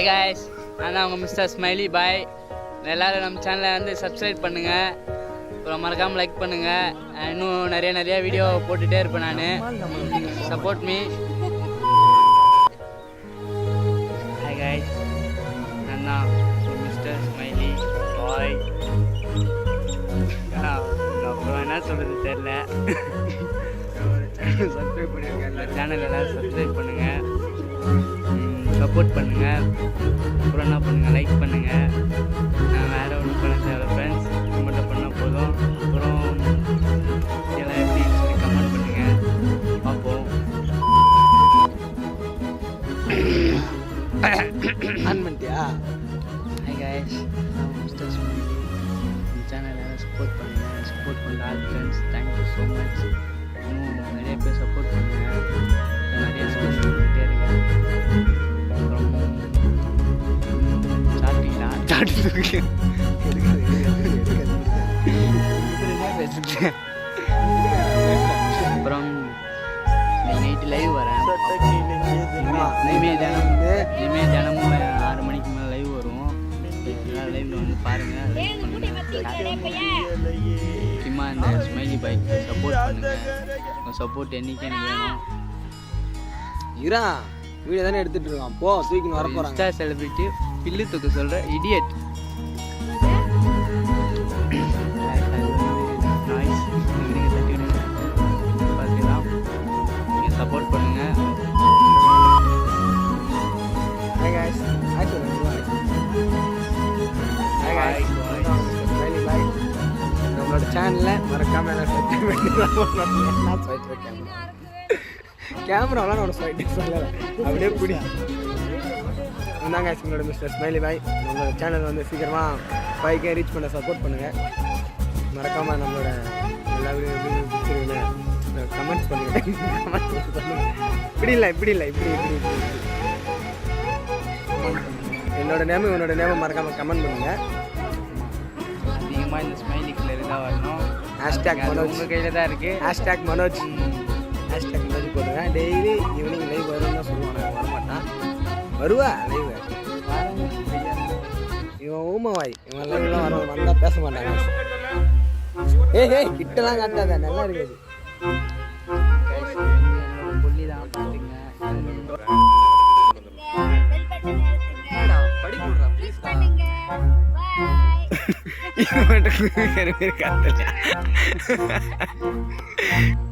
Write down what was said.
Hi guys, நான் தான் உங்கள் மிஸ்டர் ஸ்மைலி பாய். எல்லோரும் நம்ம சேனலை வந்து சப்ஸ்கிரைப் பண்ணுங்கள், அப்புறம் மறக்காமல் லைக் பண்ணுங்கள். இன்னும் நிறைய வீடியோ போட்டுகிட்டே இருப்பேன் நான். Support me. ஹாய் காய்ஸ், நான் தான் மிஸ்டர் ஸ்மைலி பாய். அப்புறம் என்ன சொல்கிறது தெரில. சப்ஸ்கிரைப் பண்ணியிருக்கேன், சேனல் எல்லோரும் சப்ஸ்கிரைப் பண்ணுங்கள், சப்போர்ட் பண்ணுங்கள். அப்புறம் என்ன பண்ணுங்கள், லைக் பண்ணுங்கள். நான் வேறு ஒன்றும் பண்ண தேவை ஃப்ரெண்ட்ஸ், இது மட்டும் பண்ணால் போதும். அப்புறம் எல்லாம் எப்படி சொல்லி கமெண்ட் பண்ணுங்கள், பார்ப்போம். ஆன் பண்ணிட்டியா? Hi guys, mister smiley. இந்த சேனல் எல்லாம் சப்போர்ட் பண்ணுங்கள். சப்போர்ட் பண்ணுற all friends, thank you so much. இன்னும் நிறைய பேர் சப்போர்ட் பண்ணுங்கள், நிறைய சப்போர்ட் பண்ணிகிட்டே இருக்கேன். அப்புறம் நைட்டு லைவ் வரேன். இனிமேல் தினமும் 6 மணிக்கு மேலே லைவ் வரும். லைவ்ல வந்து பாருங்கள், லைக் பண்ணுங்கள். முக்கியமாக இந்த ஸ்மைலி பைக் சப்போர்ட் பண்ணுங்கள். உங்கள் சப்போர்ட் என்றைக்கு எனக்கு வேணும். இரா வீடியோ தானே எடுத்துட்டு இருக்கோம், போ தூக்கின்னு வர போகிறாங்க. இன்ஸ்டா செலிபிரிட்டி பில்லு தூக்க சொல்கிற இடியட். நாய்ஸ் நீங்கள் தட்டி விடுங்க, பார்த்துக்கலாம். நீங்கள் சப்போர்ட் பண்ணுங்கள். ஹாய் காய்ஸ், ஹாய் சொல்லுங்கள். ஹாய் காய்ஸ், ஸ்மைலி பாய். நம்மளோட சேனலில் மறக்காமல் எல்லாம் சப்ஸ்கிரைப் பண்ணி நான் சொல்லிட்டு இருக்கேன். கேமராவெலாம் நான் சொல்லிட்டு சொல்லலை, அப்படியே பிடி. இந்தாங்க உங்களோட மிஸ்டர் ஸ்மைலி பாய். நம்மளோட சேனல் வந்து சீக்கிரமாக 5K ரீச் பண்ண சப்போர்ட் பண்ணுங்கள். மறக்காமல் நம்மளோட எல்லா வீடியோ எப்படி பிடிச்சிருக்குன்னு கமெண்ட்ஸ் பண்ணுங்கள். கமெண்ட்ஸ் பண்ணுங்கள். இப்படி இல்லை இப்படி என்னோட நேம் உன்னோட நேமை மறக்காமல் கமெண்ட் பண்ணுங்கள். அதிகமாக இந்த ஸ்மைலி கிளர் தான் வரணும். ஹேஷ்டேக் மனோஜ் உங்கள் கையில் தான் இருக்குது. ஹேஷ்டேக் மனோஜ் போடுங்க. டெய்லி ஈவினிங் லைவ் வரும்னு தான் சொல்லுவாங்க, வரமாட்டான். வருவா லைவ். இவன் ஊமவாய், இவன் லைவ்லாம் வந்தால் பேச மாட்டாங்க. ஏய் கிட்டலாம் காட்டாத, நல்லா இருக்குது. புள்ளி தான் பார்த்துங்க. Bye.